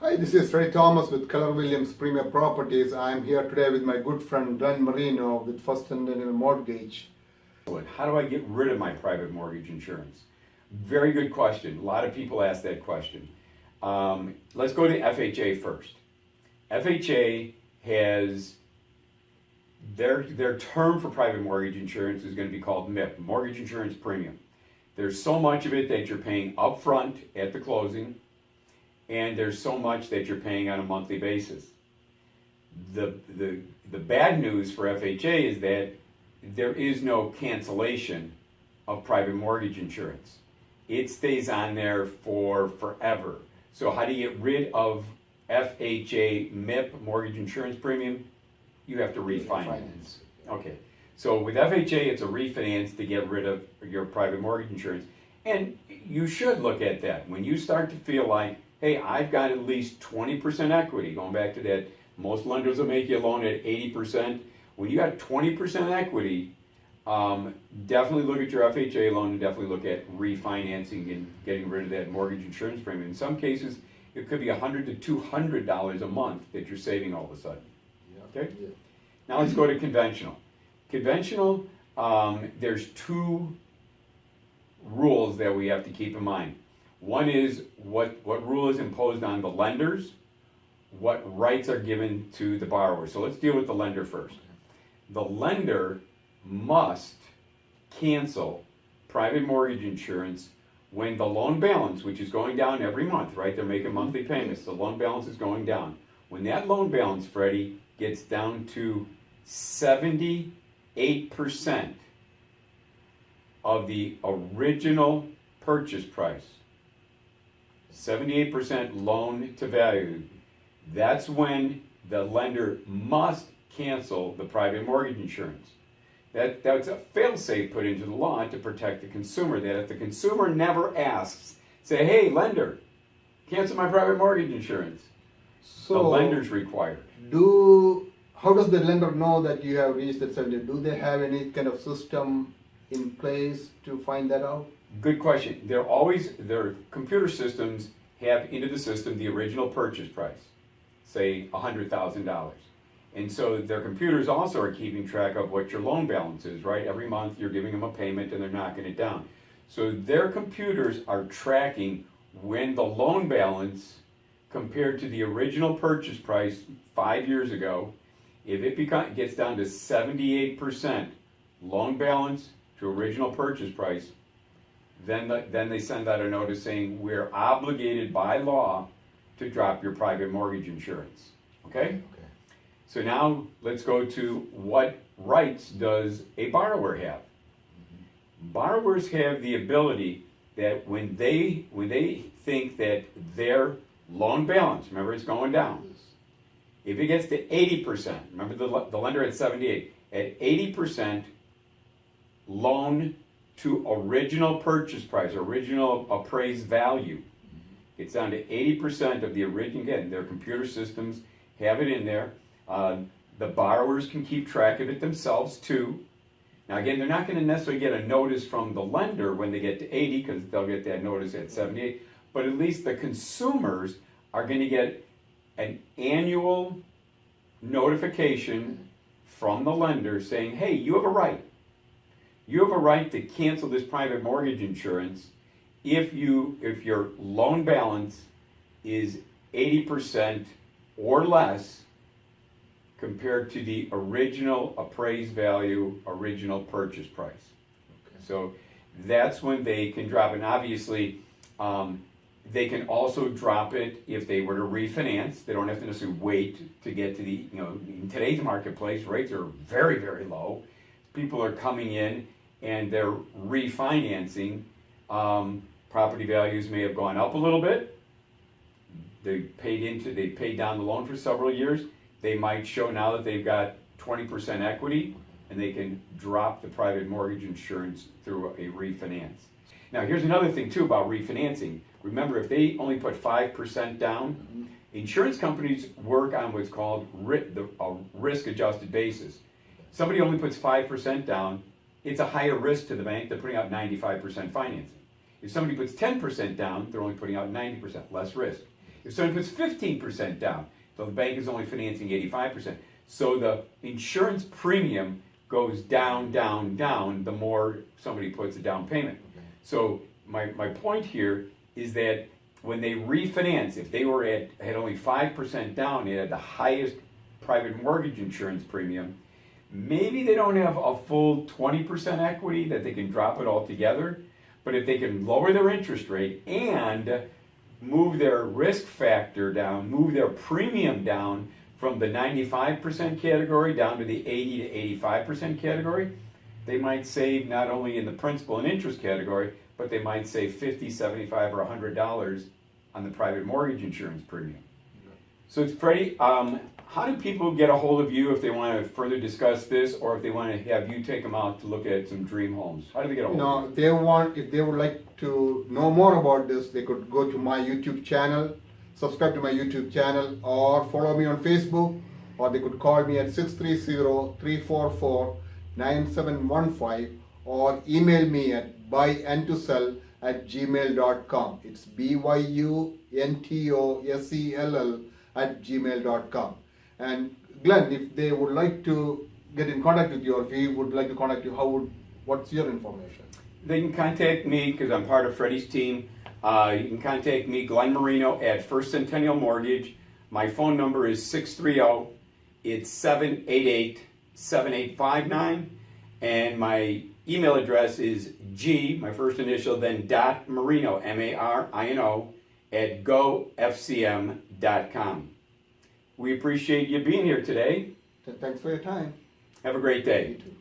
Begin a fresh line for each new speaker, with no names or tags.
Hi, this is Ray Thomas with Keller Williams Premier Properties. I'm here today with my good friend Glenn Marino with First Indian Mortgage.
How do I get rid of my private mortgage insurance? Very good question. A lot of people ask that question. Let's go to FHA first. FHA has their term for private mortgage insurance is going to be called MIP, Mortgage Insurance Premium. There's so much of it that you're paying upfront at the closing, and there's so much that you're paying on a monthly basis. The bad news for FHA is that there is no cancellation of private mortgage insurance. It stays on there for forever. So how do you get rid of FHA MIP, Mortgage Insurance Premium? You have to refinance. Okay, so with FHA, it's a refinance to get rid of your private mortgage insurance. And you should look at that. When you start to feel like, hey, I've got at least 20% equity, going back to that, most lenders will make you a loan at 80%. When you got 20% equity, definitely look at your FHA loan and definitely look at refinancing and getting rid of that mortgage insurance premium. In some cases, it could be $100 to $200 a month that you're saving all of a sudden. Okay? Yeah. Now let's go to conventional. Conventional, there's two rules that we have to keep in mind. One is what rule is imposed on the lenders, what rights are given to the borrower. So let's deal with the lender first. The lender must cancel private mortgage insurance when the loan balance, which is going down every month, right? They're making monthly payments. The loan balance is going down. When that loan balance, Freddie, gets down to 78% of the original purchase price, 78% loan to value, that's when the lender must cancel the private mortgage insurance. That's a fail-safe put into the law to protect the consumer, that if the consumer never asks, say, hey, lender, cancel my private mortgage insurance. So the lender's required.
How does the lender know that you have reached that 70? Do they have any kind of system in place to find that out?
Good question. Their computer systems have into the system the original purchase price, say $100,000. And so their computers also are keeping track of what your loan balance is, right? Every month you're giving them a payment and they're knocking it down. So their computers are tracking when the loan balance compared to the original purchase price 5 years ago, if it gets down to 78% loan balance to original purchase price, then they send out a notice saying we're obligated by law to drop your private mortgage insurance. Okay? So now let's go to what rights does a borrower have? Borrowers have the ability that when they think that their loan balance, remember it's going down, if it gets to 80%, remember the lender at 78, at 80% loan to original purchase price, original appraised value, it's down to 80% of the original. Again, their computer systems have it in there. The borrowers can keep track of it themselves too. Now again, they're not going to necessarily get a notice from the lender when they get to 80 because they'll get that notice at 78, but at least the consumers are going to get an annual notification from the lender saying, hey, you have a right. You have a right to cancel this private mortgage insurance if your loan balance is 80% or less compared to the original appraised value, original purchase price. Okay. So that's when they can drop it. And obviously, they can also drop it if they were to refinance. They don't have to necessarily wait to get to the, in today's marketplace, rates are very, very low. People are coming in and they're refinancing. Property values may have gone up a little bit. They paid down the loan for several years. They might show now that they've got 20% equity and they can drop the private mortgage insurance through a refinance. Now here's another thing too about refinancing. Remember, if they only put 5% down, insurance companies work on what's called a risk-adjusted basis. Somebody only puts 5% down, it's a higher risk to the bank. They're putting out 95% financing. If somebody puts 10% down, they're only putting out 90%, less risk. If somebody puts 15% down, so the bank is only financing 85%. So the insurance premium goes down, down, down the more somebody puts a down payment. So my point here is that when they refinance, if they were had only 5% down, they had the highest private mortgage insurance premium, maybe they don't have a full 20% equity that they can drop it all together, but if they can lower their interest rate and move their risk factor down, move their premium down from the 95% category down to the 80 to 85% category, they might save not only in the principal and interest category, but they might save $50, $75, or $100 on the private mortgage insurance premium. So it's Freddie, how do people get a hold of you if they want to further discuss this, or if they want to have you take them out to look at some dream homes? How do they get a hold of you?
If they would like to know more about this, they could go to my YouTube channel, subscribe to my YouTube channel, or follow me on Facebook, or they could call me at 630-344-9715, or email me at buyandtosell@gmail.com. It's BYUNTOSELL@gmail.com. And Glenn, if they would like to get in contact with you, or if he would like to contact you, what's your information?
They can contact me because I'm part of Freddie's team. You can contact me, Glenn Marino, at First Centennial Mortgage. My phone number is 630. It's 788-7859. And my email address is G, my first initial, then dot Marino, MARINO, at gofcm.com. We appreciate you being here today.
Thanks for your time.
Have a great day.
You too.